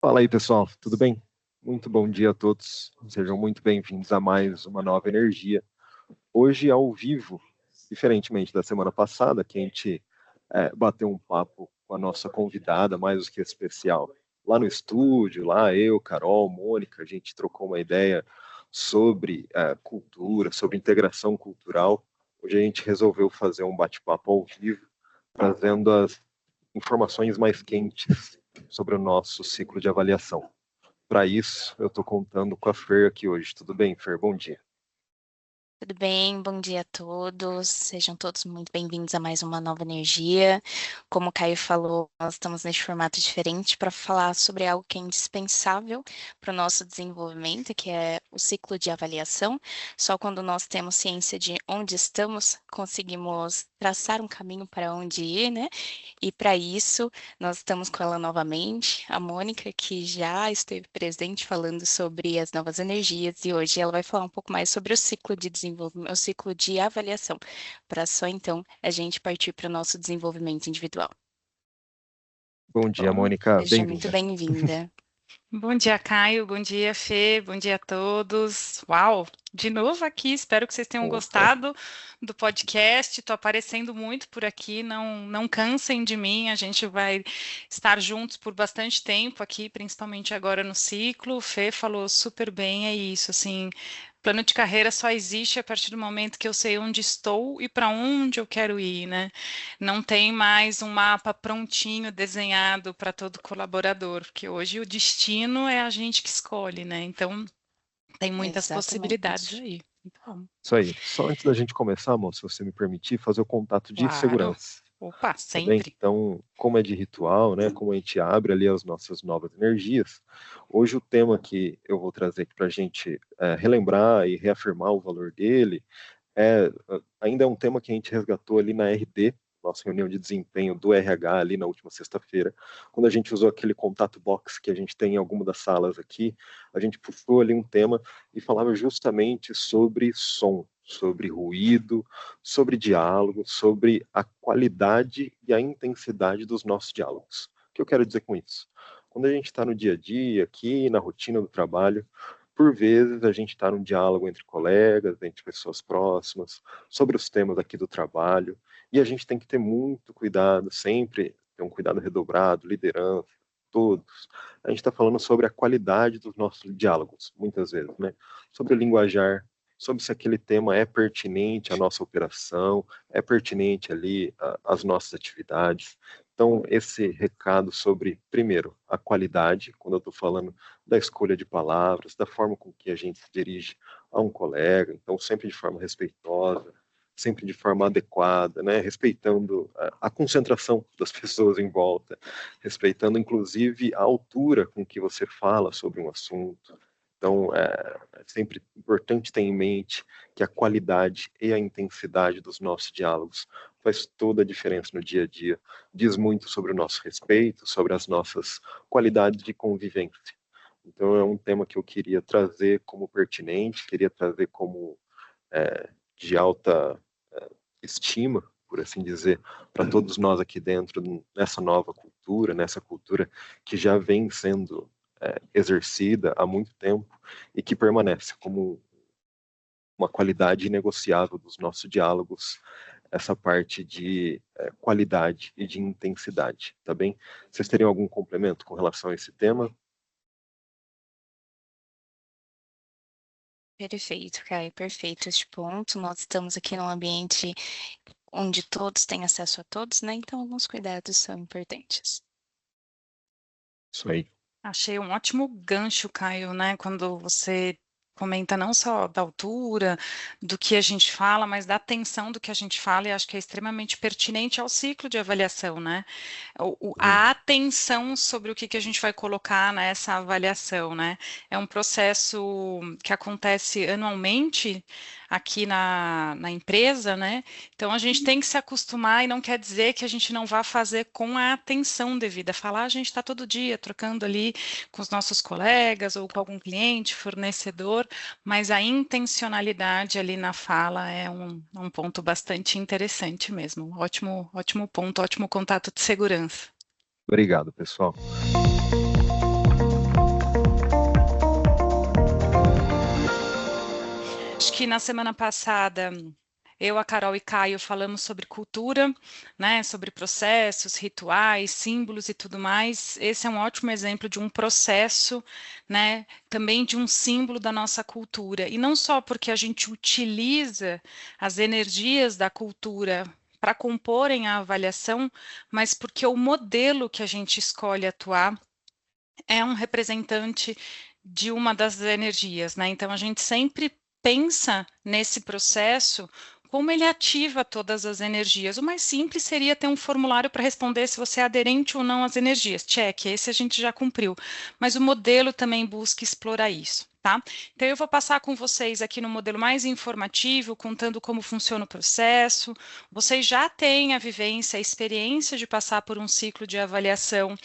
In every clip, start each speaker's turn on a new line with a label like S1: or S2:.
S1: Fala aí, pessoal, tudo bem? Muito bom dia a todos. Sejam muito bem-vindos a mais uma nova energia. Hoje ao vivo, diferentemente da semana passada, que a gente bateu um papo com a nossa convidada, mais do que especial, lá no estúdio, lá eu, Carol, Mônica, a gente trocou uma ideia sobre cultura, sobre integração cultural. Hoje a gente resolveu fazer um bate-papo ao vivo, trazendo as informações mais quentes sobre o nosso ciclo de avaliação. Para isso, eu estou contando com a Fer aqui hoje. Tudo bem, Fer? Bom dia.
S2: Tudo bem? Bom dia a todos. Sejam todos muito bem-vindos a mais uma nova energia. Como o Caio falou, nós estamos neste formato diferente para falar sobre algo que é indispensável para o nosso desenvolvimento, que é o ciclo de avaliação. Só quando nós temos ciência de onde estamos, conseguimos traçar um caminho para onde ir, né? E para isso, nós estamos com ela novamente, a Mônica, que já esteve presente falando sobre as novas energias, e hoje ela vai falar um pouco mais sobre o ciclo de desenvolvimento, o ciclo de avaliação, para só então a gente partir para o nosso desenvolvimento individual.
S1: Bom
S2: Tá
S1: dia,
S2: bom?
S1: Mônica.
S2: Seja muito
S1: Bem-vinda.
S2: bem-vinda.
S3: Bom dia, Caio. Bom dia, Fê. Bom dia a todos. Uau! De novo aqui. Espero que vocês tenham
S1: Opa,
S3: gostado do podcast. Estou aparecendo muito por aqui. Não cansem de mim. A gente vai estar juntos por bastante tempo aqui, principalmente agora no ciclo. O Fê falou super bem. É isso. Assim, plano de carreira só existe a partir do momento que eu sei onde estou e para onde eu quero ir, né? Não tem mais um mapa prontinho, desenhado para todo colaborador, porque hoje o destino é a gente que escolhe, né? Então, tem muitas possibilidades
S2: Exatamente.
S3: aí. Então,
S1: isso aí. Só antes da gente começar, amor, se você me permitir, fazer o contato de
S3: claro.
S1: segurança.
S3: Opa,
S1: Tá bem?
S3: sempre.
S1: Então, como é de ritual, né? Como a gente abre ali as nossas novas energias, hoje o tema que eu vou trazer aqui para a gente relembrar e reafirmar o valor dele ainda é um tema que a gente resgatou ali na RD, nossa reunião de desempenho do RH ali na última sexta-feira, quando a gente usou aquele contato box que a gente tem em alguma das salas aqui, a gente puxou ali um tema e falava justamente sobre som, sobre ruído, sobre diálogo, sobre a qualidade e a intensidade dos nossos diálogos. O que eu quero dizer com isso? Quando a gente está no dia a dia, aqui na rotina do trabalho, por vezes a gente está num diálogo entre colegas, entre pessoas próximas, sobre os temas aqui do trabalho, e a gente tem que ter muito cuidado, sempre ter um cuidado redobrado, liderança, todos. A gente está falando sobre a qualidade dos nossos diálogos, muitas vezes, né? Sobre o linguajar, sobre se aquele tema é pertinente à nossa operação, é pertinente ali às nossas atividades. Então, esse recado sobre, primeiro, a qualidade, quando eu estou falando da escolha de palavras, da forma com que a gente se dirige a um colega, então sempre de forma respeitosa, sempre de forma adequada, né? Respeitando a concentração das pessoas em volta, respeitando inclusive a altura com que você fala sobre um assunto. Então, é sempre importante ter em mente que a qualidade e a intensidade dos nossos diálogos faz toda a diferença no dia a dia. Diz muito sobre o nosso respeito, sobre as nossas qualidades de convivência. Então, é um tema que eu queria trazer como pertinente, queria trazer como de alta estima, por assim dizer, para todos nós aqui dentro, nessa nova cultura, nessa cultura que já vem sendo exercida há muito tempo e que permanece como uma qualidade inegociável dos nossos diálogos, essa parte de qualidade e de intensidade, tá bem? Vocês teriam algum complemento com relação a esse tema?
S2: Perfeito, Caio, perfeito este ponto. Nós estamos aqui num ambiente onde todos têm acesso a todos, né? Então, alguns cuidados são importantes.
S1: Isso aí.
S3: Achei um ótimo gancho, Caio, né? Quando você comenta não só da altura, do que a gente fala, mas da atenção do que a gente fala, e acho que é extremamente pertinente ao ciclo de avaliação, né?
S1: Uhum.
S3: A atenção sobre o que a gente vai colocar nessa avaliação, né? É um processo que acontece anualmente aqui na empresa, né? Então a gente tem que se acostumar e não quer dizer que a gente não vá fazer com a atenção devida. Falar, a gente está todo dia trocando ali com os nossos colegas ou com algum cliente, fornecedor, mas a intencionalidade ali na fala é um ponto bastante interessante mesmo. Ótimo, ótimo ponto, ótimo contato de segurança.
S1: Obrigado, pessoal.
S3: Acho que na semana passada, eu, a Carol e Caio falamos sobre cultura, né, sobre processos, rituais, símbolos e tudo mais. Esse é um ótimo exemplo de um processo, né, também de um símbolo da nossa cultura. E não só porque a gente utiliza as energias da cultura para comporem a avaliação, mas porque o modelo que a gente escolhe atuar é um representante de uma das energias, né? Então a gente sempre pensa nesse processo como ele ativa todas as energias. O mais simples seria ter um formulário para responder se você é aderente ou não às energias. Check, esse a gente já cumpriu. Mas o modelo também busca explorar isso, tá? Então eu vou passar com vocês aqui no modelo mais informativo, contando como funciona o processo. Vocês já têm a vivência, a experiência de passar por um ciclo de avaliação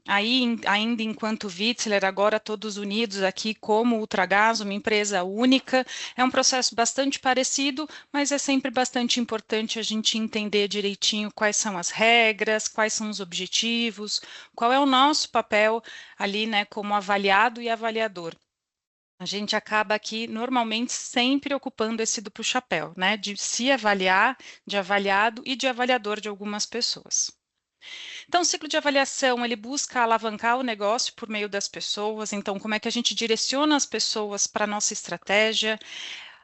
S3: ainda enquanto Witzler, agora todos unidos aqui como Ultragaz, uma empresa única. É um processo bastante parecido, mas é sempre bastante importante a gente entender direitinho quais são as regras, quais são os objetivos, qual é o nosso papel ali, né, como avaliado e avaliador. A gente acaba aqui, normalmente, sempre ocupando esse duplo chapéu, né, de se avaliar, de avaliado e de avaliador de algumas pessoas. Então, o ciclo de avaliação, ele busca alavancar o negócio por meio das pessoas. Então, como é que a gente direciona as pessoas para a nossa estratégia?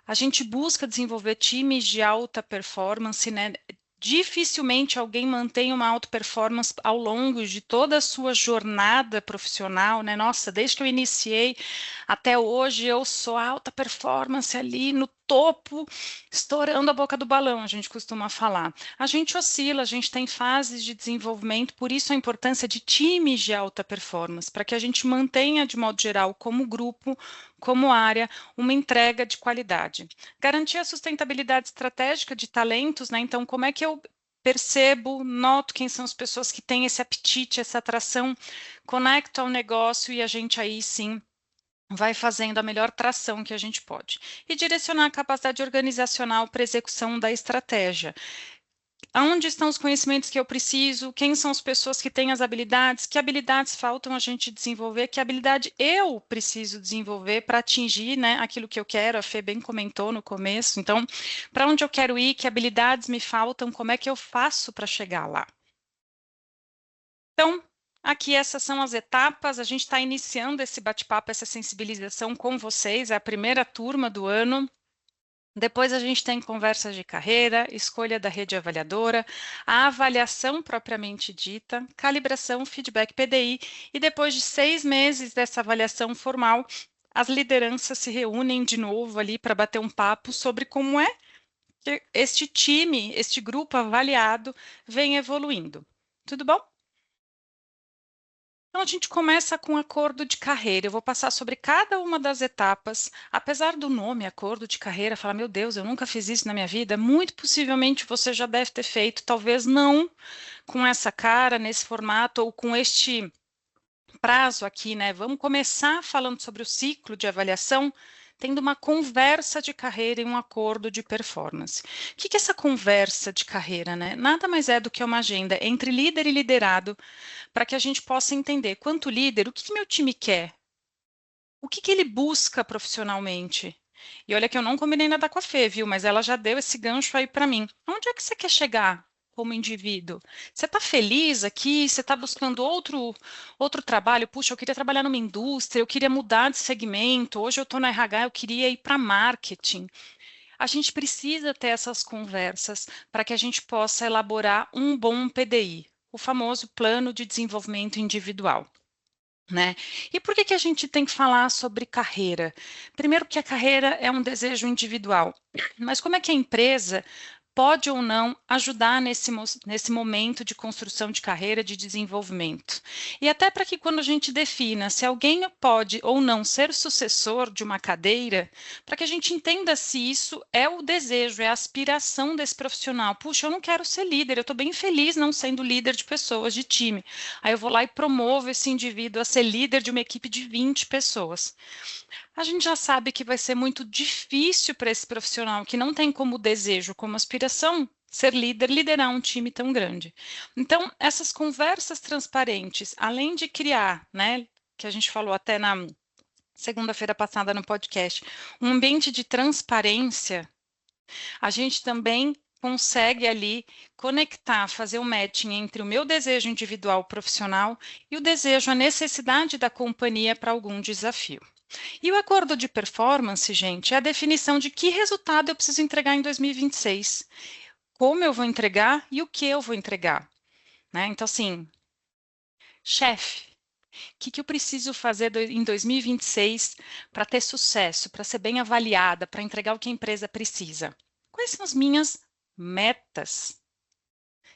S3: A gente busca desenvolver times de alta performance, né? Dificilmente alguém mantém uma alta performance ao longo de toda a sua jornada profissional, né? Nossa, desde que eu iniciei até hoje eu sou alta performance ali no topo, estourando a boca do balão, a gente costuma falar. A gente oscila, a gente tem fases de desenvolvimento, por isso a importância de times de alta performance, para que a gente mantenha, de modo geral, como grupo, como área, uma entrega de qualidade. Garantir a sustentabilidade estratégica de talentos, né? Então, como é que eu percebo, noto quem são as pessoas que têm esse apetite, essa atração, conecto ao negócio e a gente aí sim vai fazendo a melhor tração que a gente pode. E direcionar a capacidade organizacional para execução da estratégia. Aonde estão os conhecimentos que eu preciso? Quem são as pessoas que têm as habilidades? Que habilidades faltam a gente desenvolver? Que habilidade eu preciso desenvolver para atingir, né, aquilo que eu quero? A Fê bem comentou no começo. Então, para onde eu quero ir? Que habilidades me faltam? Como é que eu faço para chegar lá? Então, aqui essas são as etapas. A gente está iniciando esse bate-papo, essa sensibilização com vocês. É a primeira turma do ano. Depois a gente tem conversas de carreira, escolha da rede avaliadora, a avaliação propriamente dita, calibração, feedback PDI, e depois de 6 meses dessa avaliação formal, as lideranças se reúnem de novo ali para bater um papo sobre como é que este time, este grupo avaliado, vem evoluindo. Tudo bom? Então, a gente começa com acordo de carreira. Eu vou passar sobre cada uma das etapas. Apesar do nome, acordo de carreira, falar, meu Deus, eu nunca fiz isso na minha vida. Muito possivelmente você já deve ter feito, talvez não com essa cara, nesse formato, ou com este prazo aqui, né? Vamos começar falando sobre o ciclo de avaliação, tendo uma conversa de carreira e um acordo de performance. O que é essa conversa de carreira, né? Nada mais é do que uma agenda entre líder e liderado, para que a gente possa entender, quanto líder, o que meu time quer? O que ele busca profissionalmente? E olha que eu não combinei nada com a Fê, viu? Mas ela já deu esse gancho aí para mim. Onde é que você quer chegar como indivíduo? Você está feliz aqui? Você está buscando outro trabalho? Puxa, eu queria trabalhar numa indústria, eu queria mudar de segmento. Hoje eu estou na RH, eu queria ir para marketing. A gente precisa ter essas conversas para que a gente possa elaborar um bom PDI, o famoso Plano de Desenvolvimento Individual. Né? E por que a gente tem que falar sobre carreira? Primeiro, que a carreira é um desejo individual, mas como é que a empresa pode ou não ajudar nesse momento de construção de carreira, de desenvolvimento? E até para que quando a gente defina se alguém pode ou não ser sucessor de uma cadeira, para que a gente entenda se isso é o desejo, é a aspiração desse profissional. Puxa, eu não quero ser líder, eu estou bem feliz não sendo líder de pessoas, de time. Aí eu vou lá e promovo esse indivíduo a ser líder de uma equipe de 20 pessoas. A gente já sabe que vai ser muito difícil para esse profissional que não tem como desejo, como aspiração, ser líder, liderar um time tão grande. Então, essas conversas transparentes, além de criar, né, que a gente falou até na segunda-feira passada no podcast, um ambiente de transparência, a gente também consegue ali conectar, fazer o matching entre o meu desejo individual profissional e o desejo, a necessidade da companhia para algum desafio. E o acordo de performance, gente, é a definição de que resultado eu preciso entregar em 2026, como eu vou entregar e o que eu vou entregar, né? Então, assim, chefe, o que eu preciso fazer em 2026 para ter sucesso, para ser bem avaliada, para entregar o que a empresa precisa? Quais são as minhas metas?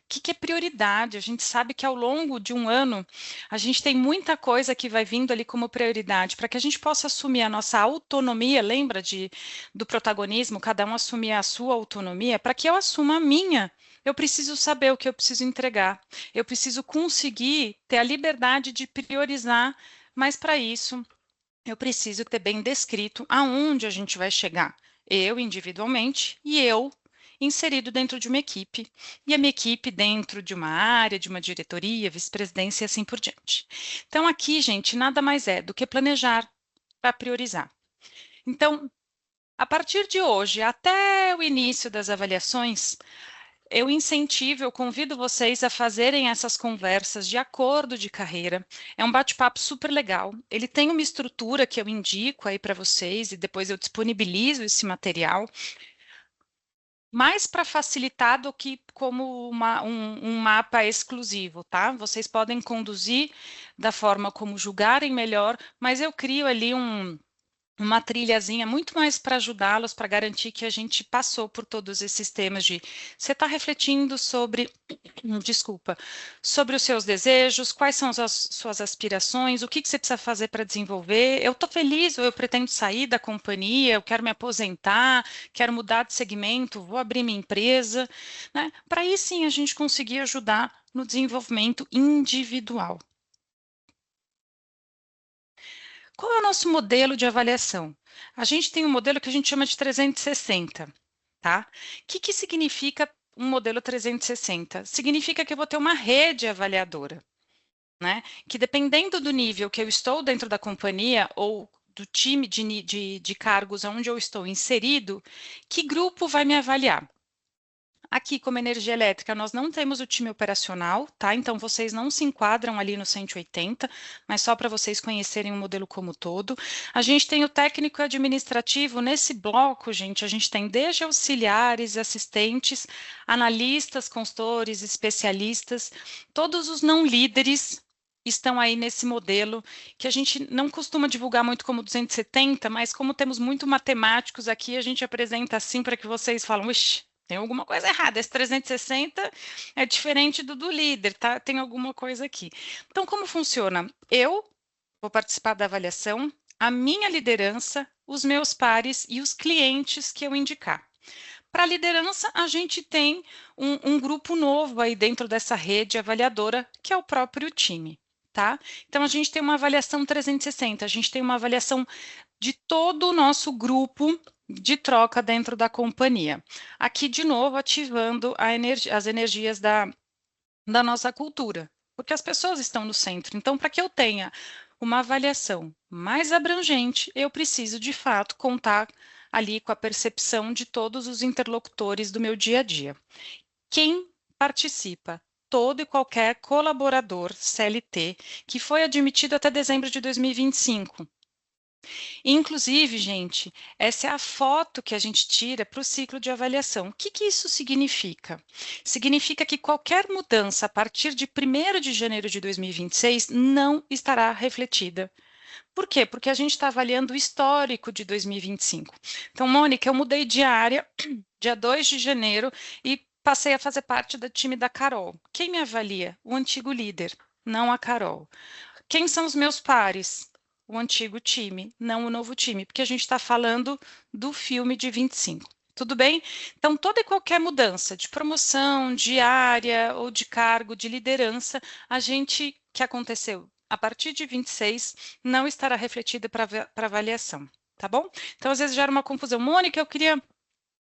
S3: O que é prioridade? A gente sabe que ao longo de um ano, a gente tem muita coisa que vai vindo ali como prioridade, para que a gente possa assumir a nossa autonomia, lembra do protagonismo, cada um assumir a sua autonomia, para que eu assuma a minha. Eu preciso saber o que eu preciso entregar. Eu preciso conseguir ter a liberdade de priorizar, mas para isso eu preciso ter bem descrito aonde a gente vai chegar. Eu individualmente e eu inserido dentro de uma equipe, e a minha equipe dentro de uma área, de uma diretoria, vice-presidência e assim por diante. Então, aqui, gente, nada mais é do que planejar para priorizar. Então, a partir de hoje, até o início das avaliações, eu incentivo, eu convido vocês a fazerem essas conversas de acordo de carreira. É um bate-papo super legal. Ele tem uma estrutura que eu indico aí para vocês e depois eu disponibilizo esse material, mais para facilitar do que como um mapa exclusivo, tá? Vocês podem conduzir da forma como julgarem melhor, mas eu crio ali uma trilhazinha muito mais para ajudá-los, para garantir que a gente passou por todos esses temas de você está refletindo sobre, desculpa, sobre os seus desejos, quais são as suas aspirações, o que você precisa fazer para desenvolver, eu estou feliz ou eu pretendo sair da companhia, eu quero me aposentar, quero mudar de segmento, vou abrir minha empresa, né? Para aí sim a gente conseguir ajudar no desenvolvimento individual. Qual é o nosso modelo de avaliação? A gente tem um modelo que a gente chama de 360, tá? O que significa um modelo 360? Significa que eu vou ter uma rede avaliadora, né? Que dependendo do nível que eu estou dentro da companhia ou do time de cargos onde eu estou inserido, que grupo vai me avaliar? Aqui, como energia elétrica, nós não temos o time operacional, tá? Então, vocês não se enquadram ali no 180, mas só para vocês conhecerem o modelo como todo. A gente tem o técnico administrativo. Nesse bloco, gente, a gente tem desde auxiliares, assistentes, analistas, consultores, especialistas, todos os não líderes estão aí nesse modelo, que a gente não costuma divulgar muito como 270, mas como temos muito matemáticos aqui, a gente apresenta assim para que vocês falem, ixi, tem alguma coisa errada, esse 360 é diferente do líder, tá? Tem alguma coisa aqui. Então, como funciona? Eu vou participar da avaliação, a minha liderança, os meus pares e os clientes que eu indicar. Para a liderança, a gente tem um grupo novo aí dentro dessa rede avaliadora, que é o próprio time, tá? Então, a gente tem uma avaliação 360, a gente tem uma avaliação de todo o nosso grupo de troca dentro da companhia. Aqui, de novo, ativando as energias da nossa cultura, porque as pessoas estão no centro. Então, para que eu tenha uma avaliação mais abrangente, eu preciso, de fato, contar ali com a percepção de todos os interlocutores do meu dia a dia. Quem participa? Todo e qualquer colaborador CLT que foi admitido até dezembro de 2025. Inclusive, gente, essa é a foto que a gente tira para o ciclo de avaliação. O que isso significa? Significa que qualquer mudança a partir de 1º de janeiro de 2026 não estará refletida. Por quê? Porque a gente está avaliando o histórico de 2025. Então, Mônica, eu mudei de área dia 2 de janeiro e passei a fazer parte do time da Carol. Quem me avalia? O antigo líder, não a Carol. Quem são os meus pares? O antigo time, não o novo time, porque a gente está falando do filme de 25. Tudo bem? Então, toda e qualquer mudança de promoção, de área ou de cargo, de liderança, que aconteceu a partir de 26, não estará refletida para avaliação, tá bom? Então, às vezes gera uma confusão. Mônica, eu queria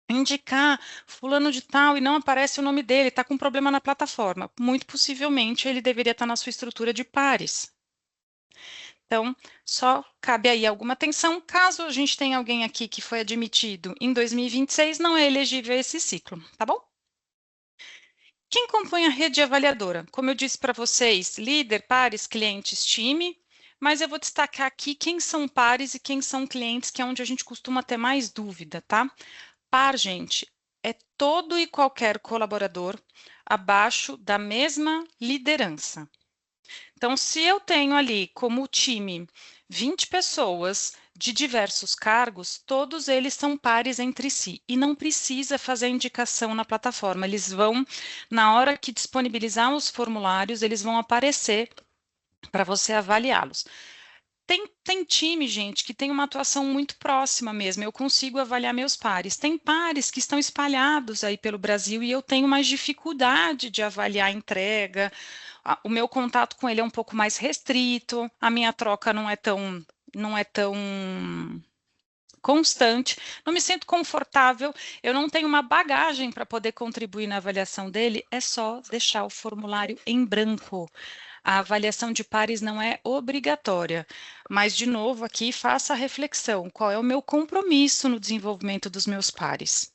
S3: indicar fulano de tal e não aparece o nome dele, está com problema na plataforma. Muito possivelmente, ele deveria estar na sua estrutura de pares. Então, só cabe aí alguma atenção, caso a gente tenha alguém aqui que foi admitido em 2026, não é elegível a esse ciclo, tá bom? Quem compõe a rede avaliadora? Como eu disse para vocês, líder, pares, clientes, time, mas eu vou destacar aqui quem são pares e quem são clientes, que é onde a gente costuma ter mais dúvida, tá? Par, gente, é todo e qualquer colaborador abaixo da mesma liderança. Então, se eu tenho ali como time 20 pessoas de diversos cargos, todos eles são pares entre si e não precisa fazer indicação na plataforma. Eles vão, na hora que disponibilizar os formulários, eles vão aparecer para você avaliá-los. Tem time, gente, que tem uma atuação muito próxima mesmo. Eu consigo avaliar meus pares. Tem pares que estão espalhados aí pelo Brasil e eu tenho mais dificuldade de avaliar a entrega. O meu contato com ele é um pouco mais restrito. A minha troca não é tão constante. Não me sinto confortável. Eu não tenho uma bagagem para poder contribuir na avaliação dele. É só deixar o formulário em branco. A avaliação de pares não é obrigatória, mas, de novo, aqui faça a reflexão: qual é o meu compromisso no desenvolvimento dos meus pares?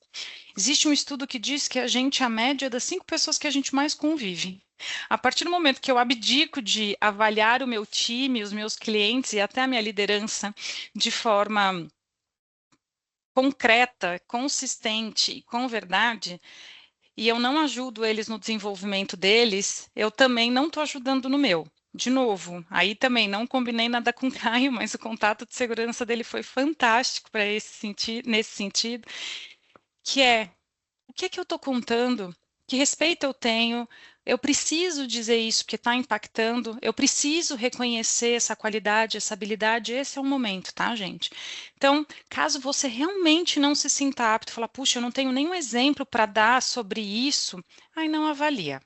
S3: Existe um estudo que diz que a gente é a média das 5 pessoas que a gente mais convive. A partir do momento que eu abdico de avaliar o meu time, os meus clientes e até a minha liderança de forma concreta, consistente e com verdade, e eu não ajudo eles no desenvolvimento deles, eu também não estou ajudando no meu. De novo, aí também não combinei nada com o Caio, mas o contato de segurança dele foi fantástico para nesse sentido, que é o que eu estou contando, que respeito eu tenho, eu preciso dizer isso porque está impactando, eu preciso reconhecer essa qualidade, essa habilidade, esse é o momento, tá, gente? Então, caso você realmente não se sinta apto, falar, puxa, eu não tenho nenhum exemplo para dar sobre isso, aí não avalia.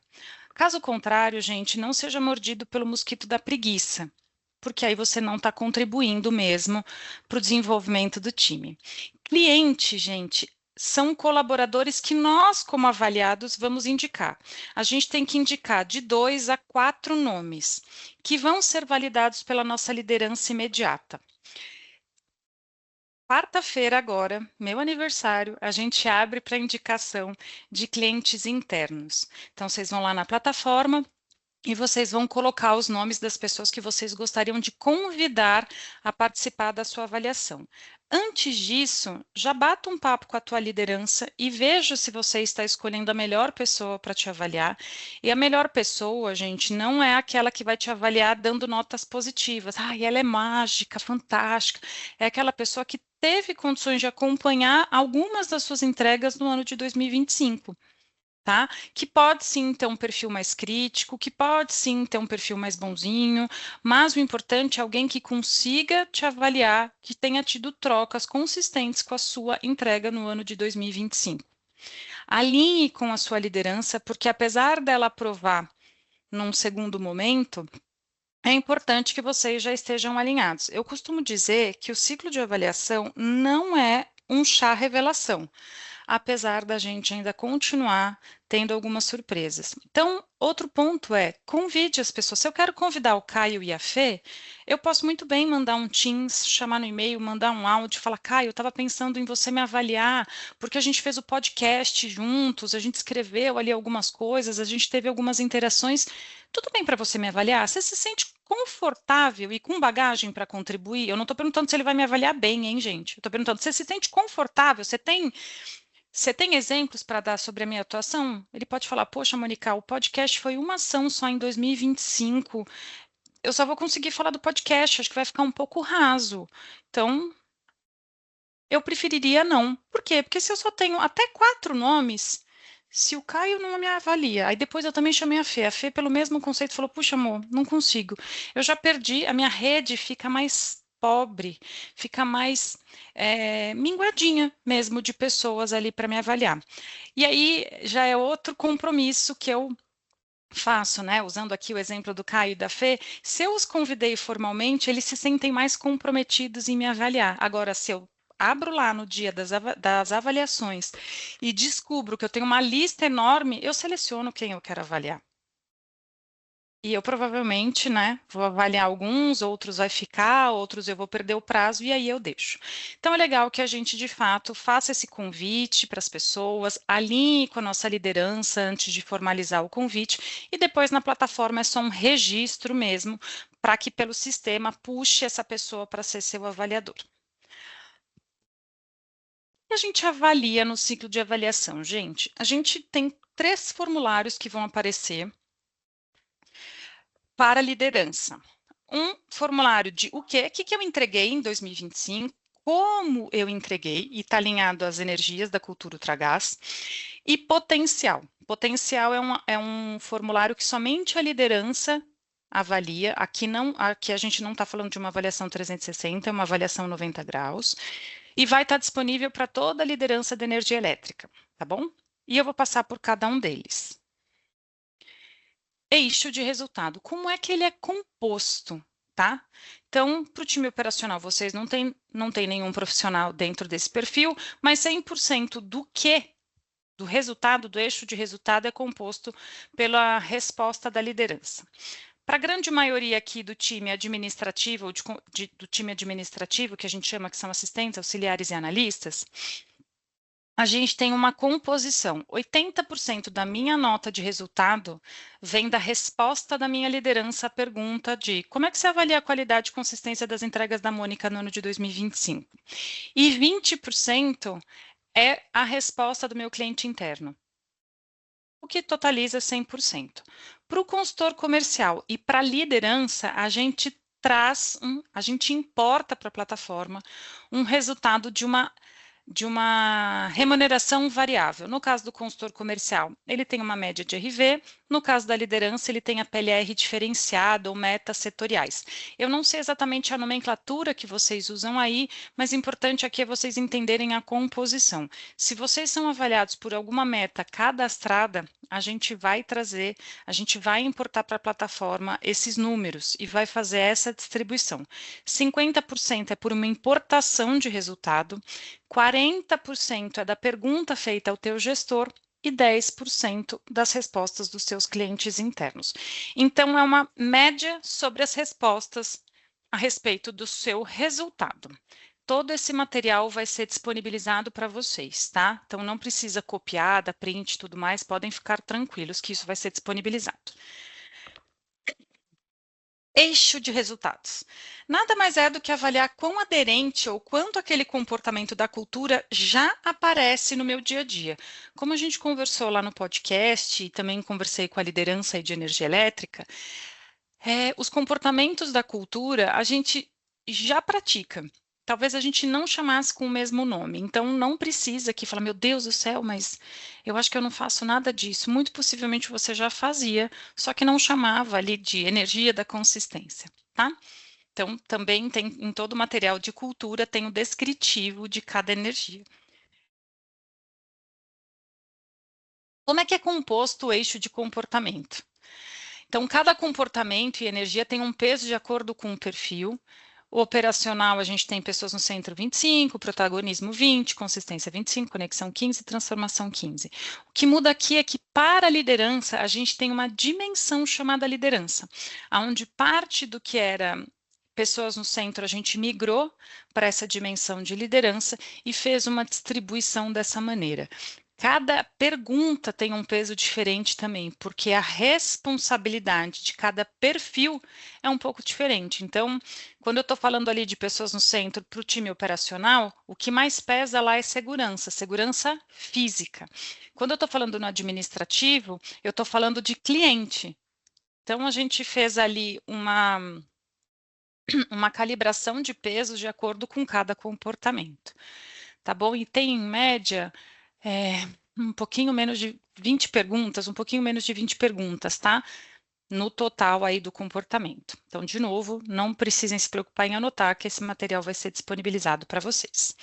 S3: Caso contrário, gente, não seja mordido pelo mosquito da preguiça, porque aí você não está contribuindo mesmo para o desenvolvimento do time. Cliente, gente, são colaboradores que nós, como avaliados, vamos indicar. A gente tem que indicar de 2 a 4 nomes, que vão ser validados pela nossa liderança imediata. Quarta-feira agora, meu aniversário, a gente abre para indicação de clientes internos. Então, vocês vão lá na plataforma e vocês vão colocar os nomes das pessoas que vocês gostariam de convidar a participar da sua avaliação. Antes disso, já bata um papo com a tua liderança e veja se você está escolhendo a melhor pessoa para te avaliar. E a melhor pessoa, gente, não é aquela que vai te avaliar dando notas positivas. Ai, ela é mágica, fantástica. É aquela pessoa que teve condições de acompanhar algumas das suas entregas no ano de 2025. Tá? Que pode sim ter um perfil mais crítico, que pode sim ter um perfil mais bonzinho, mas o importante é alguém que consiga te avaliar, que tenha tido trocas consistentes com a sua entrega no ano de 2025. Alinhe com a sua liderança, porque apesar dela aprovar num segundo momento, é importante que vocês já estejam alinhados. Eu costumo dizer que o ciclo de avaliação não é um chá revelação, apesar da gente ainda continuar tendo algumas surpresas. Então, outro ponto é, convide as pessoas. Se eu quero convidar o Caio e a Fê, eu posso muito bem mandar um Teams, chamar no e-mail, mandar um áudio, falar, Caio, eu estava pensando em você me avaliar, porque a gente fez o podcast juntos, a gente escreveu ali algumas coisas, a gente teve algumas interações. Tudo bem para você me avaliar? Você se sente confortável e com bagagem para contribuir? Eu não estou perguntando se ele vai me avaliar bem, hein, gente? Eu estou perguntando, você se sente confortável? Você tem exemplos para dar sobre a minha atuação? Ele pode falar, poxa, Mônica, o podcast foi uma ação só em 2025. Eu só vou conseguir falar do podcast, acho que vai ficar um pouco raso. Então, eu preferiria não. Por quê? Porque se eu só tenho até 4 nomes, se o Caio não me avalia, aí depois eu também chamei a Fê pelo mesmo conceito, falou, puxa, amor, não consigo. Eu já perdi, a minha rede fica mais pobre, fica mais minguadinha mesmo de pessoas ali para me avaliar. E aí já é outro compromisso que eu faço, né? Usando aqui o exemplo do Caio e da Fê, se eu os convidei formalmente, eles se sentem mais comprometidos em me avaliar. Agora, se eu abro lá no dia das avaliações e descubro que eu tenho uma lista enorme, eu seleciono quem eu quero avaliar. E eu provavelmente, né, vou avaliar alguns, outros vai ficar, outros eu vou perder o prazo e aí eu deixo. Então é legal que a gente, de fato, faça esse convite para as pessoas, alinhe com a nossa liderança antes de formalizar o convite e depois na plataforma é só um registro mesmo, para que pelo sistema puxe essa pessoa para ser seu avaliador. E a gente avalia no ciclo de avaliação, gente. A gente tem 3 formulários que vão aparecer para liderança. Um formulário de o que eu entreguei em 2025, como eu entreguei, e está alinhado às energias da cultura Ultragaz, e potencial. Potencial é um formulário que somente a liderança avalia. Aqui a gente não está falando de uma avaliação 360, é uma avaliação 90 graus, e vai estar disponível para toda a liderança da energia elétrica, tá bom? E eu vou passar por cada um deles. Eixo de resultado. Como é que ele é composto, tá? Então, para o time operacional, vocês não tem nenhum profissional dentro desse perfil, mas 100% do resultado, do eixo de resultado, é composto pela resposta da liderança. Para a grande maioria aqui do time administrativo, do time administrativo, que a gente chama que são assistentes, auxiliares e analistas, a gente tem uma composição. 80% da minha nota de resultado vem da resposta da minha liderança à pergunta de como é que você avalia a qualidade e consistência das entregas da Mônica no ano de 2025. E 20% é a resposta do meu cliente interno, o que totaliza 100%. Para o consultor comercial e para a liderança, a gente importa para a plataforma um resultado de uma remuneração variável. No caso do consultor comercial, ele tem uma média de RV, no caso da liderança, ele tem a PLR diferenciada ou metas setoriais. Eu não sei exatamente a nomenclatura que vocês usam aí, mas o importante aqui é vocês entenderem a composição. Se vocês são avaliados por alguma meta cadastrada, a gente vai importar para a plataforma esses números e vai fazer essa distribuição. 50% é por uma importação de resultado, 40% é da pergunta feita ao teu gestor e 10% das respostas dos seus clientes internos. Então, é uma média sobre as respostas a respeito do seu resultado. Todo esse material vai ser disponibilizado para vocês, tá? Então, não precisa copiar, dar print e tudo mais, podem ficar tranquilos que isso vai ser disponibilizado. Eixo de resultados. Nada mais é do que avaliar quão aderente ou quanto aquele comportamento da cultura já aparece no meu dia a dia. Como a gente conversou lá no podcast e também conversei com a liderança aí de energia elétrica, os comportamentos da cultura a gente já pratica. Talvez a gente não chamasse com o mesmo nome, então não precisa que falar, meu Deus do céu, mas eu acho que eu não faço nada disso. Muito possivelmente você já fazia, só que não chamava ali de energia da consistência, tá? Então, também tem em todo o material de cultura, tem o descritivo de cada energia. Como é que é composto o eixo de comportamento? Então, cada comportamento e energia tem um peso de acordo com o perfil. O operacional, a gente tem pessoas no centro 25, protagonismo 20, consistência 25, conexão 15, transformação 15. O que muda aqui é que, para a liderança, a gente tem uma dimensão chamada liderança, onde parte do que era pessoas no centro, a gente migrou para essa dimensão de liderança e fez uma distribuição dessa maneira. Cada pergunta tem um peso diferente também, porque a responsabilidade de cada perfil é um pouco diferente. Então, quando eu estou falando ali de pessoas no centro para o time operacional, o que mais pesa lá é segurança física. Quando eu estou falando no administrativo, eu estou falando de cliente. Então, a gente fez ali uma calibração de pesos de acordo com cada comportamento. Tá bom? E tem, em média, um pouquinho menos de 20 perguntas, tá? No total aí do comportamento. Então, de novo, não precisem se preocupar em anotar que esse material vai ser disponibilizado para vocês.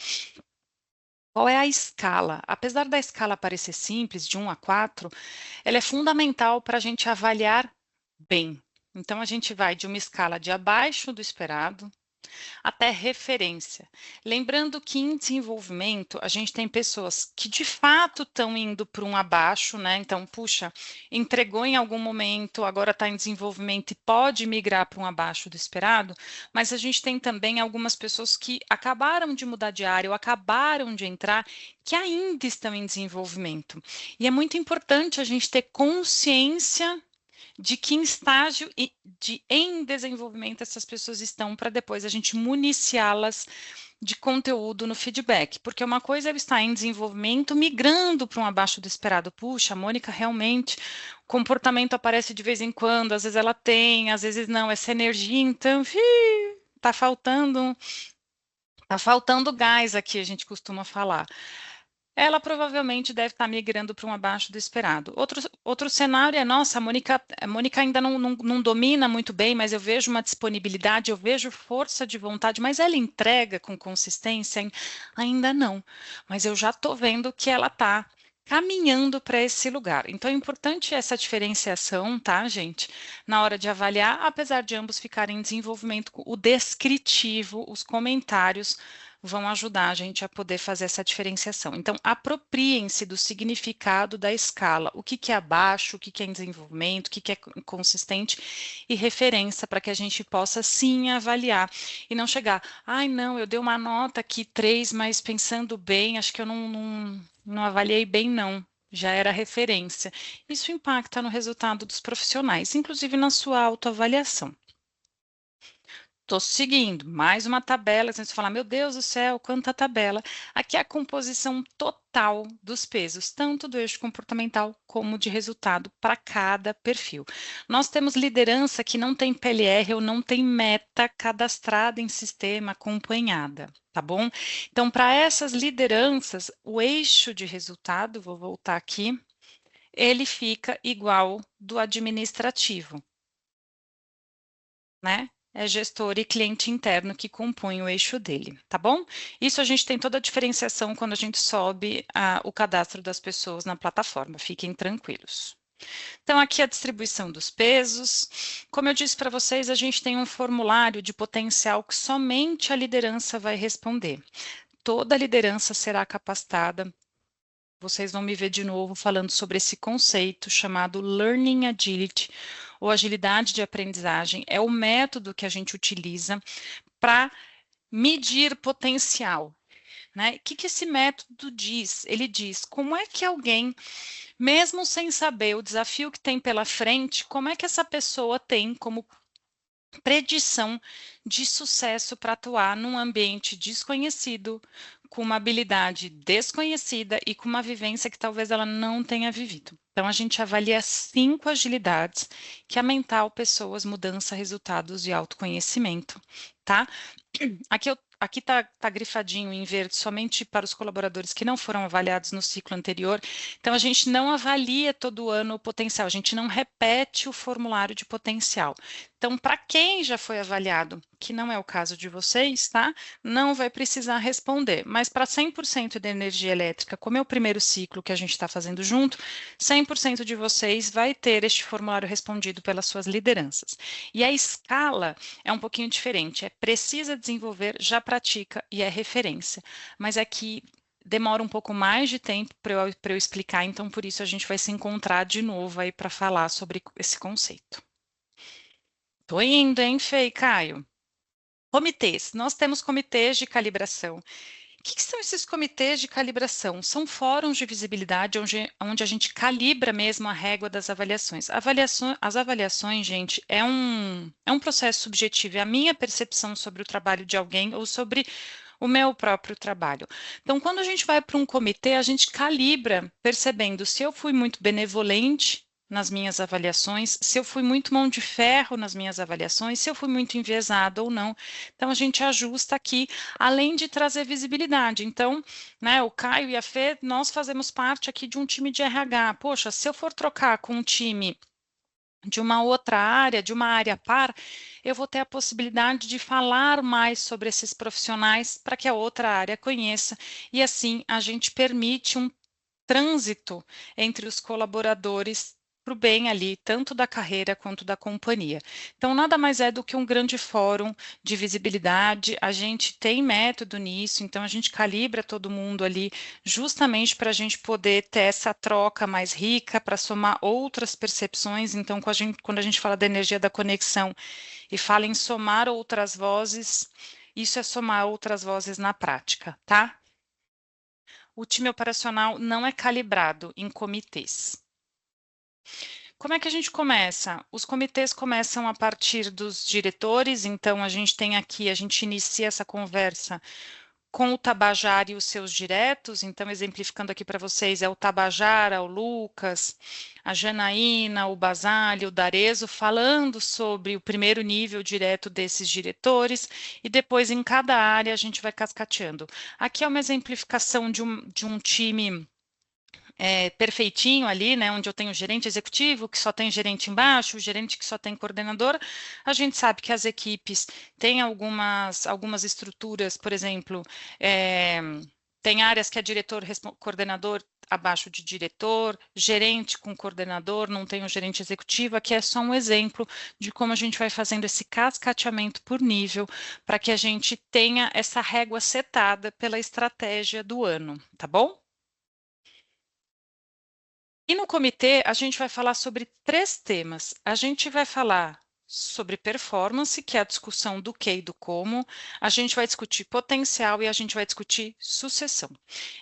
S3: Qual é a escala? Apesar da escala parecer simples, de 1 a 4, ela é fundamental para a gente avaliar bem. Então, a gente vai de uma escala de abaixo do esperado até referência. Lembrando que em desenvolvimento, a gente tem pessoas que de fato estão indo para um abaixo, né? Então, puxa, entregou em algum momento, agora está em desenvolvimento e pode migrar para um abaixo do esperado, mas a gente tem também algumas pessoas que acabaram de mudar de área ou acabaram de entrar, que ainda estão em desenvolvimento. E é muito importante a gente ter consciência de que estágio em desenvolvimento essas pessoas estão, para depois a gente municiá-las de conteúdo no feedback, porque uma coisa é eu estar em desenvolvimento migrando para um abaixo do esperado. Puxa, a Mônica realmente, o comportamento aparece de vez em quando, às vezes ela tem, às vezes não, essa energia, então, tá faltando gás aqui, a gente costuma falar. Ela provavelmente deve estar migrando para um abaixo do esperado. Outro cenário é, nossa, a Mônica ainda não domina muito bem, mas eu vejo uma disponibilidade, eu vejo força de vontade, mas ela entrega com consistência? Ainda não. Mas eu já estou vendo que ela está caminhando para esse lugar. Então, é importante essa diferenciação, tá, gente? Na hora de avaliar, apesar de ambos ficarem em desenvolvimento, o descritivo, os comentários, vão ajudar a gente a poder fazer essa diferenciação. Então, apropriem-se do significado da escala, o que é abaixo, o que é em desenvolvimento, o que é consistente e referência para que a gente possa sim avaliar e não chegar, ai não, eu dei uma nota aqui 3, mas pensando bem, acho que eu não avaliei bem não. Já era referência. Isso impacta no resultado dos profissionais, inclusive na sua autoavaliação. Estou seguindo, mais uma tabela, você fala, meu Deus do céu, quanta tabela. Aqui é a composição total dos pesos, tanto do eixo comportamental como de resultado para cada perfil. Nós temos liderança que não tem PLR ou não tem meta cadastrada em sistema acompanhada, tá bom? Então, para essas lideranças, o eixo de resultado, vou voltar aqui, ele fica igual do administrativo, né? É gestor e cliente interno que compõem o eixo dele, tá bom? Isso a gente tem toda a diferenciação quando a gente sobe o cadastro das pessoas na plataforma, fiquem tranquilos. Então, aqui a distribuição dos pesos. Como eu disse para vocês, a gente tem um formulário de potencial que somente a liderança vai responder. Toda liderança será capacitada. Vocês vão me ver de novo falando sobre esse conceito chamado Learning Agility, ou agilidade de aprendizagem. É o método que a gente utiliza para medir potencial, né? O que esse método diz? Ele diz como é que alguém, mesmo sem saber o desafio que tem pela frente, como é que essa pessoa tem como predição de sucesso para atuar num ambiente desconhecido, com uma habilidade desconhecida e com uma vivência que talvez ela não tenha vivido. Então, a gente avalia 5 agilidades, que é mental, pessoas, mudança, resultados e autoconhecimento, tá? Aqui tá grifadinho em verde somente para os colaboradores que não foram avaliados no ciclo anterior. Então, a gente não avalia todo ano o potencial, a gente não repete o formulário de potencial. Então, para quem já foi avaliado, que não é o caso de vocês, tá? Não vai precisar responder. Mas para 100% da energia elétrica, como é o primeiro ciclo que a gente está fazendo junto, 100% de vocês vai ter este formulário respondido pelas suas lideranças. E a escala é um pouquinho diferente, é precisa desenvolver, já pratica e é referência. Mas aqui demora um pouco mais de tempo para eu explicar, então por isso a gente vai se encontrar de novo aí para falar sobre esse conceito. Tô indo, hein, Fê e Caio? Comitês. Nós temos comitês de calibração. O que são esses comitês de calibração? São fóruns de visibilidade onde a gente calibra mesmo a régua das avaliações. As avaliações, gente, é um processo subjetivo, é a minha percepção sobre o trabalho de alguém ou sobre o meu próprio trabalho. Então, quando a gente vai para um comitê, a gente calibra, percebendo se eu fui muito benevolente nas minhas avaliações, se eu fui muito mão de ferro nas minhas avaliações, se eu fui muito enviesada ou não. Então, a gente ajusta aqui, além de trazer visibilidade. Então, né, o Caio e a Fê, nós fazemos parte aqui de um time de RH. Poxa, se eu for trocar com um time de uma outra área, de uma área par, eu vou ter a possibilidade de falar mais sobre esses profissionais para que a outra área conheça. E assim, a gente permite um trânsito entre os colaboradores para o bem ali, tanto da carreira quanto da companhia. Então, nada mais é do que um grande fórum de visibilidade. A gente tem método nisso, então a gente calibra todo mundo ali justamente para a gente poder ter essa troca mais rica, para somar outras percepções. Então, quando a gente fala da energia da conexão e fala em somar outras vozes, isso é somar outras vozes na prática, tá? O time operacional não é calibrado em comitês. Como é que a gente começa? Os comitês começam a partir dos diretores, então a gente inicia essa conversa com o Tabajara e os seus diretos, então exemplificando aqui para vocês, é o Tabajara, o Lucas, a Janaína, o Basali, o Darezo, falando sobre o primeiro nível direto desses diretores, e depois em cada área a gente vai cascateando. Aqui é uma exemplificação de um time perfeitinho ali, né, onde eu tenho gerente executivo, que só tem gerente embaixo, o gerente que só tem coordenador. A gente sabe que as equipes têm algumas estruturas, por exemplo, tem áreas que é diretor, coordenador abaixo de diretor, gerente com coordenador, não tem um gerente executivo. Aqui é só um exemplo de como a gente vai fazendo esse cascateamento por nível para que a gente tenha essa régua setada pela estratégia do ano, tá bom? E no comitê, a gente vai falar sobre 3 temas. A gente vai falar sobre performance, que é a discussão do que e do como. A gente vai discutir potencial e a gente vai discutir sucessão.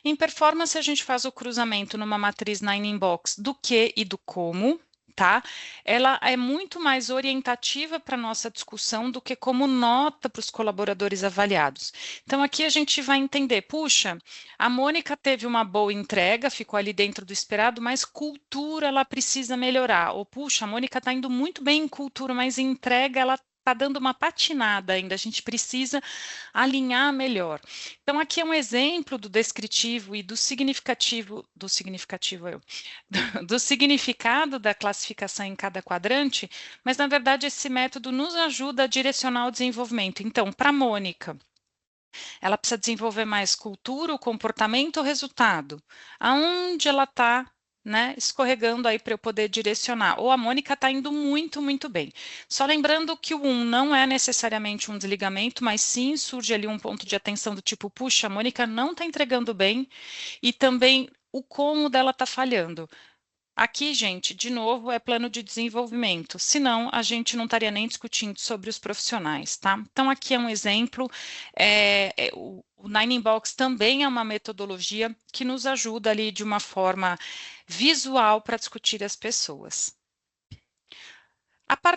S3: Em performance, a gente faz o cruzamento numa matriz Nine Inbox do que e do como, tá? Ela é muito mais orientativa para a nossa discussão do que como nota para os colaboradores avaliados. Então, aqui a gente vai entender, puxa, a Mônica teve uma boa entrega, ficou ali dentro do esperado, mas cultura ela precisa melhorar. Ou, puxa, a Mônica está indo muito bem em cultura, mas em entrega ela está dando uma patinada ainda, a gente precisa alinhar melhor. Então, aqui é um exemplo do descritivo e do significativo, do significado da classificação em cada quadrante, mas, na verdade, esse método nos ajuda a direcionar o desenvolvimento. Então, para a Mônica, ela precisa desenvolver mais cultura, o comportamento ou resultado? Aonde ela está, né, escorregando aí para eu poder direcionar? Ou a Mônica está indo muito, muito bem. Só lembrando que o 1 não é necessariamente um desligamento, mas sim surge ali um ponto de atenção do tipo, puxa, a Mônica não está entregando bem, e também o como dela está falhando. Aqui, gente, de novo, é plano de desenvolvimento, senão a gente não estaria nem discutindo sobre os profissionais, tá? Então, aqui é um exemplo, o Nine Inbox também é uma metodologia que nos ajuda ali de uma forma visual para discutir as pessoas.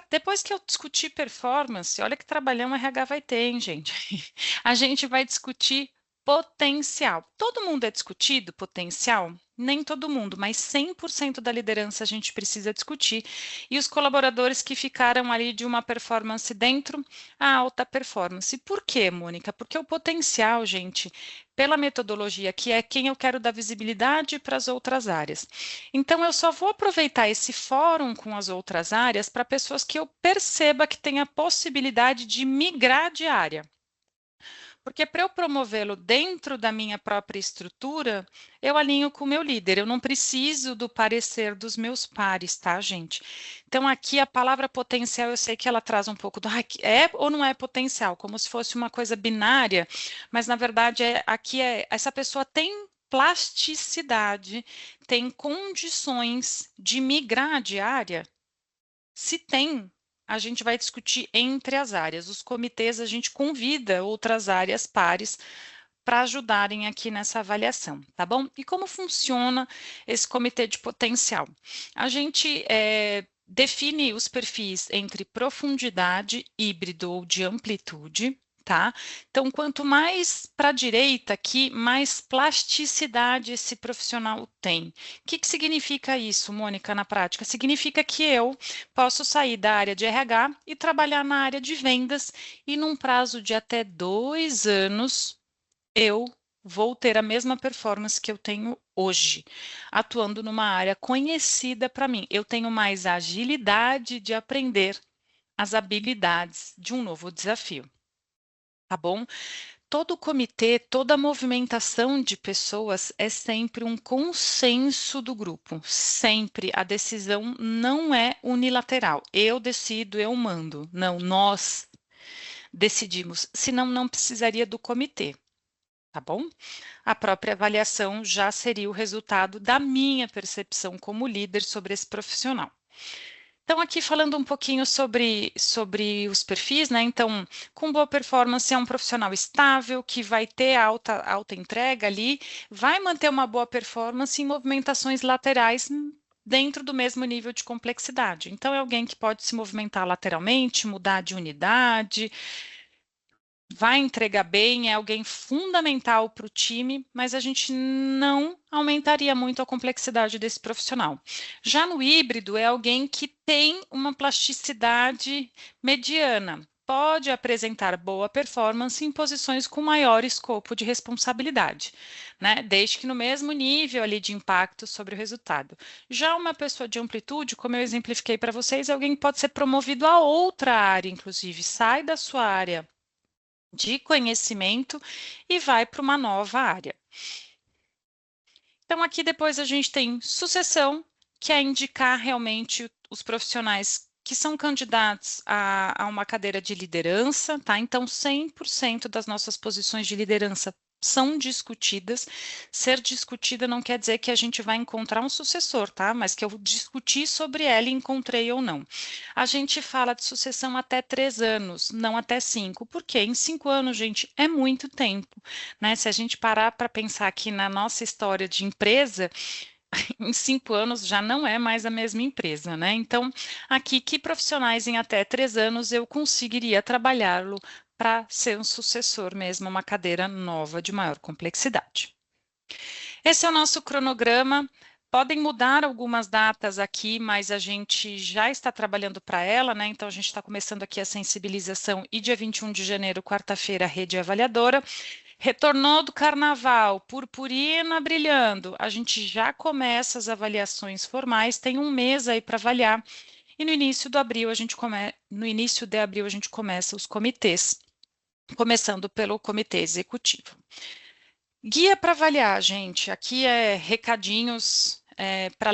S3: Depois que eu discutir performance, olha que trabalhão o RH vai ter, hein, gente? A gente vai discutir potencial. Todo mundo é discutido potencial? Nem todo mundo, mas 100% da liderança a gente precisa discutir. E os colaboradores que ficaram ali de uma performance dentro, a alta performance. Por quê, Mônica? Porque o potencial, gente, pela metodologia, que é quem eu quero dar visibilidade para as outras áreas. Então, eu só vou aproveitar esse fórum com as outras áreas para pessoas que eu perceba que tem a possibilidade de migrar de área. Porque para eu promovê-lo dentro da minha própria estrutura, eu alinho com o meu líder. Eu não preciso do parecer dos meus pares, tá, gente? Então, aqui a palavra potencial, eu sei que ela traz um pouco do é ou não é potencial, como se fosse uma coisa binária, mas na verdade essa pessoa tem plasticidade, tem condições de migrar de área? Se tem, a gente vai discutir entre as áreas. Os comitês, a gente convida outras áreas pares para ajudarem aqui nessa avaliação, tá bom? E como funciona esse comitê de potencial? A gente define os perfis entre profundidade, híbrido ou de amplitude, tá? Então, quanto mais para a direita aqui, mais plasticidade esse profissional tem. O que significa isso, Mônica, na prática? Significa que eu posso sair da área de RH e trabalhar na área de vendas e num prazo de até 2 anos, eu vou ter a mesma performance que eu tenho hoje, atuando numa área conhecida para mim. Eu tenho mais agilidade de aprender as habilidades de um novo desafio. Tá bom? todo comitê, toda movimentação de pessoas é sempre um consenso do grupo. Sempre a decisão não é unilateral. Eu decido, eu mando. Não, nós decidimos. Senão, não precisaria do comitê. Tá bom? A própria avaliação já seria o resultado da minha percepção como líder sobre esse profissional. Então, aqui falando um pouquinho sobre os perfis, né? Então, com boa performance é um profissional estável, que vai ter alta entrega ali, vai manter uma boa performance em movimentações laterais dentro do mesmo nível de complexidade. Então, é alguém que pode se movimentar lateralmente, mudar de unidade, vai entregar bem, é alguém fundamental para o time, mas a gente não aumentaria muito a complexidade desse profissional. Já no híbrido, é alguém que tem uma plasticidade mediana, pode apresentar boa performance em posições com maior escopo de responsabilidade, né? Desde que no mesmo nível ali de impacto sobre o resultado. Já uma pessoa de amplitude, como eu exemplifiquei para vocês, é alguém que pode ser promovido a outra área, inclusive, sai da sua área de conhecimento e vai para uma nova área. Então, aqui depois a gente tem sucessão, que é indicar realmente os profissionais que são candidatos a uma cadeira de liderança, tá? Então, 100% das nossas posições de liderança são discutidas. Ser discutida não quer dizer que a gente vai encontrar um sucessor, tá? Mas que eu discuti sobre ela e encontrei ou não. A gente fala de sucessão até 3 anos, não até 5. Por quê? Em 5 anos, gente, é muito tempo, né? Se a gente parar para pensar aqui na nossa história de empresa, em 5 anos já não é mais a mesma empresa, né? Então, aqui, que profissionais em até 3 anos eu conseguiria trabalhá-lo para ser um sucessor mesmo, uma cadeira nova de maior complexidade. Esse é o nosso cronograma. Podem mudar algumas datas aqui, mas a gente já está trabalhando para ela, né? Então, a gente está começando aqui a sensibilização e dia 21 de janeiro, quarta-feira, a rede avaliadora. Retornou do carnaval, purpurina brilhando, a gente já começa as avaliações formais, tem um mês aí para avaliar, e no início de abril a gente começa os comitês, começando pelo comitê executivo. Guia para avaliar, gente. Aqui é recadinhos para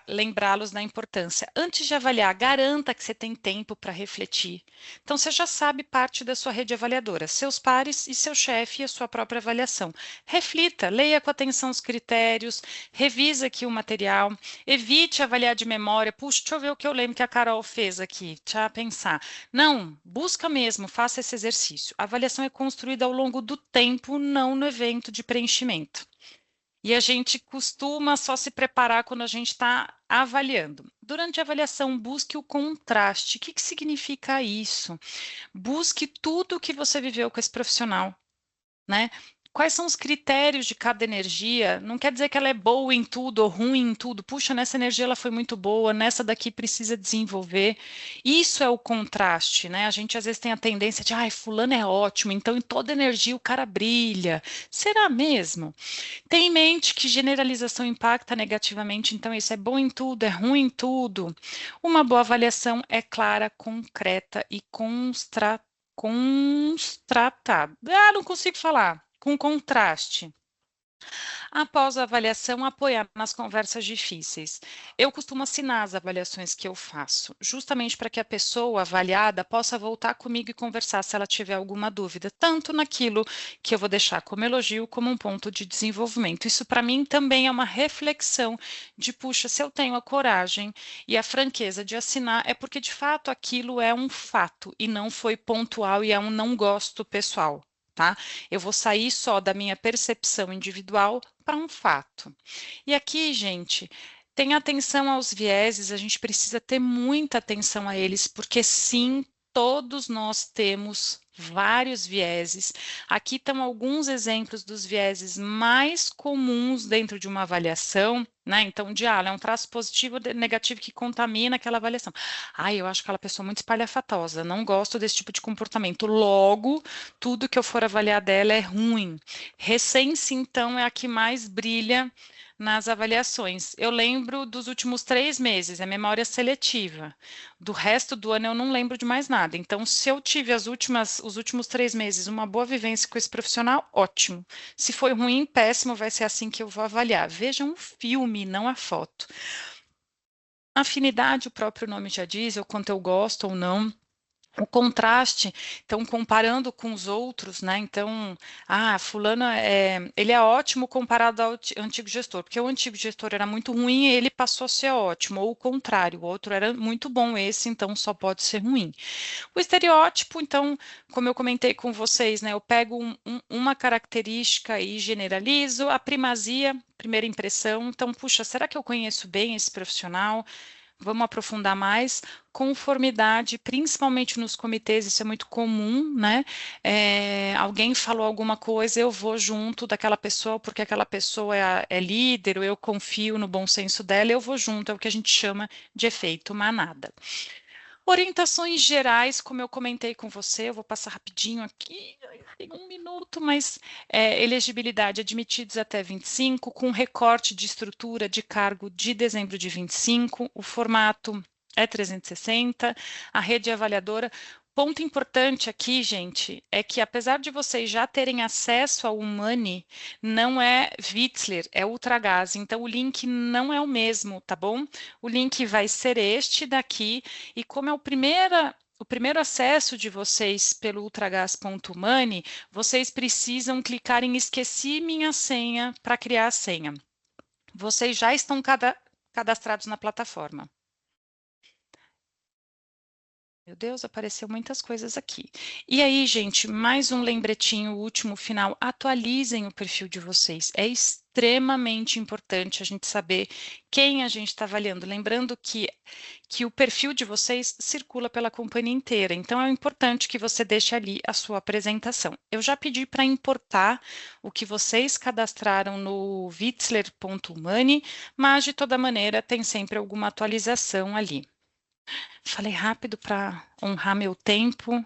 S3: lembrá-los da importância. Antes de avaliar, garanta que você tem tempo para refletir. Então, você já sabe parte da sua rede avaliadora, seus pares e seu chefe e a sua própria avaliação. Reflita, leia com atenção os critérios, revisa aqui o material, evite avaliar de memória. Puxa, deixa eu ver o que eu lembro que a Carol fez aqui. Deixa eu pensar. Não, busca mesmo, faça esse exercício. A avaliação é construída ao longo do tempo, não no evento de preenchimento. E a gente costuma só se preparar quando a gente está avaliando. Durante a avaliação, busque o contraste. O que significa isso? Busque tudo o que você viveu com esse profissional, né? Quais são os critérios de cada energia? Não quer dizer que ela é boa em tudo ou ruim em tudo. Puxa, nessa energia ela foi muito boa, nessa daqui precisa desenvolver. Isso é o contraste, né? A gente às vezes tem a tendência de, ai, fulano é ótimo, então em toda energia o cara brilha. Será mesmo? Tenha em mente que generalização impacta negativamente, então isso é bom em tudo, é ruim em tudo. Uma boa avaliação é clara, concreta e constratada. Ah, não consigo falar. Com contraste. Após a avaliação, apoiar nas conversas difíceis. Eu costumo assinar as avaliações que eu faço, justamente para que a pessoa avaliada possa voltar comigo e conversar se ela tiver alguma dúvida, tanto naquilo que eu vou deixar como elogio, como um ponto de desenvolvimento. Isso, para mim, também é uma reflexão de, puxa, se eu tenho a coragem e a franqueza de assinar, é porque, de fato, aquilo é um fato e não foi pontual e é um não gosto pessoal. Tá? Eu vou sair só da minha percepção individual para um fato. E aqui, gente, tenha atenção aos vieses, a gente precisa ter muita atenção a eles, porque sim, todos nós temos vários vieses. Aqui estão alguns exemplos dos vieses mais comuns dentro de uma avaliação, né? Então, é um traço positivo ou negativo que contamina aquela avaliação. Eu acho aquela pessoa muito espalhafatosa, não gosto desse tipo de comportamento. Logo, tudo que eu for avaliar dela é ruim. Recência, então, é a que mais brilha nas avaliações. Eu lembro dos últimos 3 meses, é memória seletiva. Do resto do ano eu não lembro de mais nada. Então, se eu tive os últimos 3 meses uma boa vivência com esse profissional, ótimo. Se foi ruim, péssimo, vai ser assim que eu vou avaliar. Veja um filme, não a foto. Afinidade, o próprio nome já diz, o quanto eu gosto ou não. O contraste, então, comparando com os outros, né? Então, fulano, ele é ótimo comparado ao antigo gestor, porque o antigo gestor era muito ruim e ele passou a ser ótimo, ou o contrário, o outro era muito bom, esse, então, só pode ser ruim. O estereótipo, então, como eu comentei com vocês, né? Eu pego uma característica e generalizo, a primazia, primeira impressão, então, puxa, será que eu conheço bem esse profissional? Vamos aprofundar mais. Conformidade, principalmente nos comitês, isso é muito comum, né? Alguém falou alguma coisa, eu vou junto daquela pessoa, porque aquela pessoa é líder, ou eu confio no bom senso dela, eu vou junto, é o que a gente chama de efeito manada. Orientações gerais, como eu comentei com você, eu vou passar rapidinho aqui, tem 1 minuto, mas elegibilidade admitidos até 25, com recorte de estrutura de cargo de dezembro de 25, o formato é 360, a rede avaliadora. Ponto importante aqui, gente, é que apesar de vocês já terem acesso ao Humani, não é Vitzler, é Ultragaz, então o link não é o mesmo, tá bom? O link vai ser este daqui, e como é o primeiro acesso de vocês pelo ultragaz.money, vocês precisam clicar em esqueci minha senha para criar a senha. Vocês já estão cadastrados na plataforma. Meu Deus, apareceu muitas coisas aqui. E aí, gente, mais um lembretinho, último, final. Atualizem o perfil de vocês. É extremamente importante a gente saber quem a gente está avaliando. Lembrando que o perfil de vocês circula pela companhia inteira. Então, é importante que você deixe ali a sua apresentação. Eu já pedi para importar o que vocês cadastraram no vitzler.money, mas, de toda maneira, tem sempre alguma atualização ali. Falei rápido para honrar meu tempo.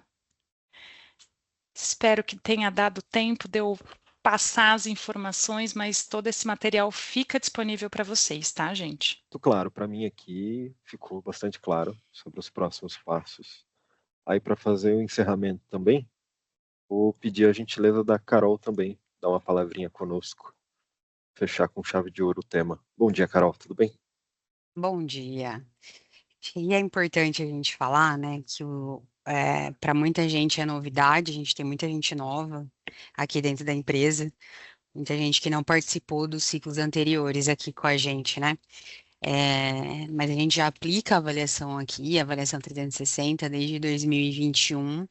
S3: Espero que tenha dado tempo de eu passar as informações, mas todo esse material fica disponível para vocês, tá, gente?
S1: Muito claro, para mim aqui ficou bastante claro sobre os próximos passos. Aí, para fazer o encerramento também, vou pedir a gentileza da Carol também, dar uma palavrinha conosco, fechar com chave de ouro o tema. Bom dia, Carol, tudo bem?
S4: Bom dia. E é importante a gente falar, né, que para muita gente é novidade, a gente tem muita gente nova aqui dentro da empresa, muita gente que não participou dos ciclos anteriores aqui com a gente, né? Mas a gente já aplica a avaliação aqui, a avaliação 360, desde 2021,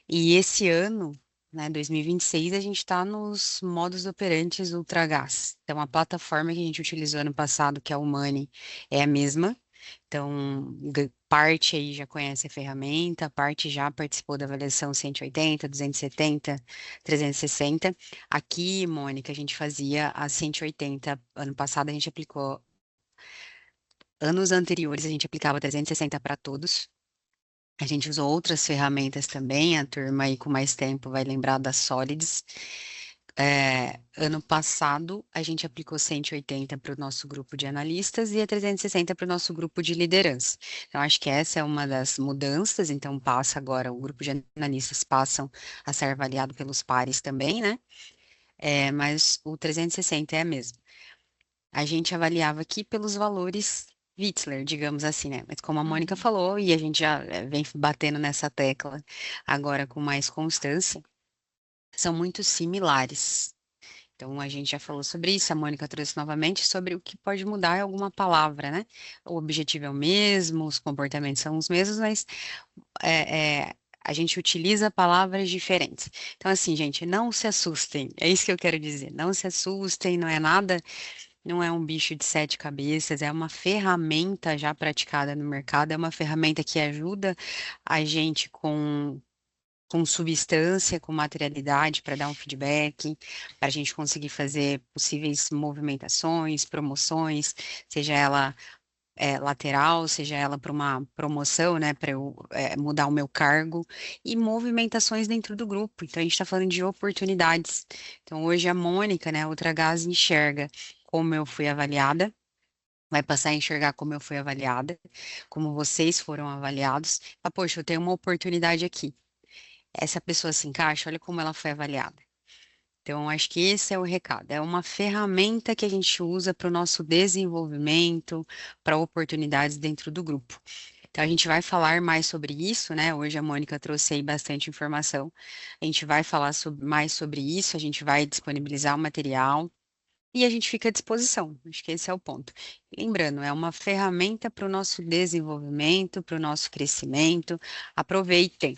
S4: e esse ano, né, 2026, a gente está nos modos operantes Ultragaz. Então, a plataforma que a gente utilizou ano passado, que é o Money, é a mesma. Então, parte aí já conhece a ferramenta, parte já participou da avaliação 180, 270, 360. Aqui, Mônica, a gente fazia a 180. Ano passado a gente aplicou. Anos anteriores a gente aplicava 360 para todos. A gente usou outras ferramentas também, a turma aí com mais tempo vai lembrar da Solids. Ano passado, a gente aplicou 180 para o nosso grupo de analistas e a 360 para o nosso grupo de liderança. Então, acho que essa é uma das mudanças, então passa agora, o grupo de analistas passam a ser avaliado pelos pares também, né? Mas o 360 é a mesma. A gente avaliava aqui pelos valores Vitzler, digamos assim, né? Mas como a Mônica falou, e a gente já vem batendo nessa tecla agora com mais constância, são muito similares. Então, a gente já falou sobre isso, a Mônica trouxe novamente sobre o que pode mudar é alguma palavra, né? O objetivo é o mesmo, os comportamentos são os mesmos, mas a gente utiliza palavras diferentes. Então, assim, gente, não se assustem, é isso que eu quero dizer, não se assustem, não é nada, não é um bicho de 7 cabeças, é uma ferramenta já praticada no mercado, é uma ferramenta que ajuda a gente com substância, com materialidade para dar um feedback, para a gente conseguir fazer possíveis movimentações, promoções, seja ela lateral, seja ela para uma promoção, né, para eu mudar o meu cargo, e movimentações dentro do grupo. Então, a gente está falando de oportunidades. Então, hoje a Mônica, né, outra Gás, enxerga como eu fui avaliada, vai passar a enxergar como eu fui avaliada, como vocês foram avaliados. Ah, poxa, eu tenho uma oportunidade aqui. Essa pessoa se encaixa, olha como ela foi avaliada. Então, acho que esse é o recado. É uma ferramenta que a gente usa para o nosso desenvolvimento, para oportunidades dentro do grupo. Então, a gente vai falar mais sobre isso, né? Hoje a Mônica trouxe aí bastante informação. A gente vai falar mais sobre isso, a gente vai disponibilizar o material e a gente fica à disposição. Acho que esse é o ponto. Lembrando, é uma ferramenta para o nosso desenvolvimento, para o nosso crescimento. Aproveitem,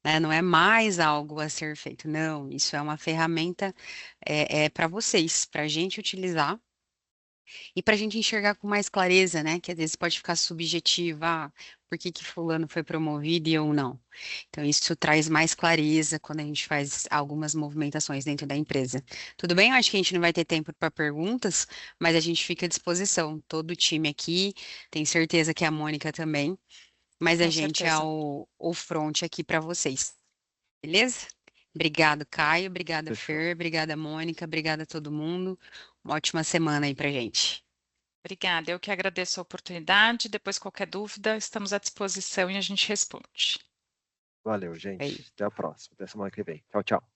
S4: né? Não é mais algo a ser feito, não. Isso é uma ferramenta para vocês, para a gente utilizar e para a gente enxergar com mais clareza, né? Que às vezes pode ficar subjetivo, por que que fulano foi promovido e eu não? Então, isso traz mais clareza quando a gente faz algumas movimentações dentro da empresa. Tudo bem? Eu acho que a gente não vai ter tempo para perguntas, mas a gente fica à disposição. Todo o time aqui, tenho certeza que a Mônica também, mas a
S3: Com
S4: gente é
S3: certeza.
S4: o front aqui para vocês. Beleza? Obrigado, Caio. Obrigada,
S1: Fechou.
S4: Fer. Obrigada, Mônica. Obrigada a todo mundo. Uma ótima semana aí pra gente.
S3: Obrigada, eu que agradeço a oportunidade. Depois, qualquer dúvida, estamos à disposição e a gente responde.
S1: Valeu, gente. Até a próxima. Até semana que vem. Tchau, tchau.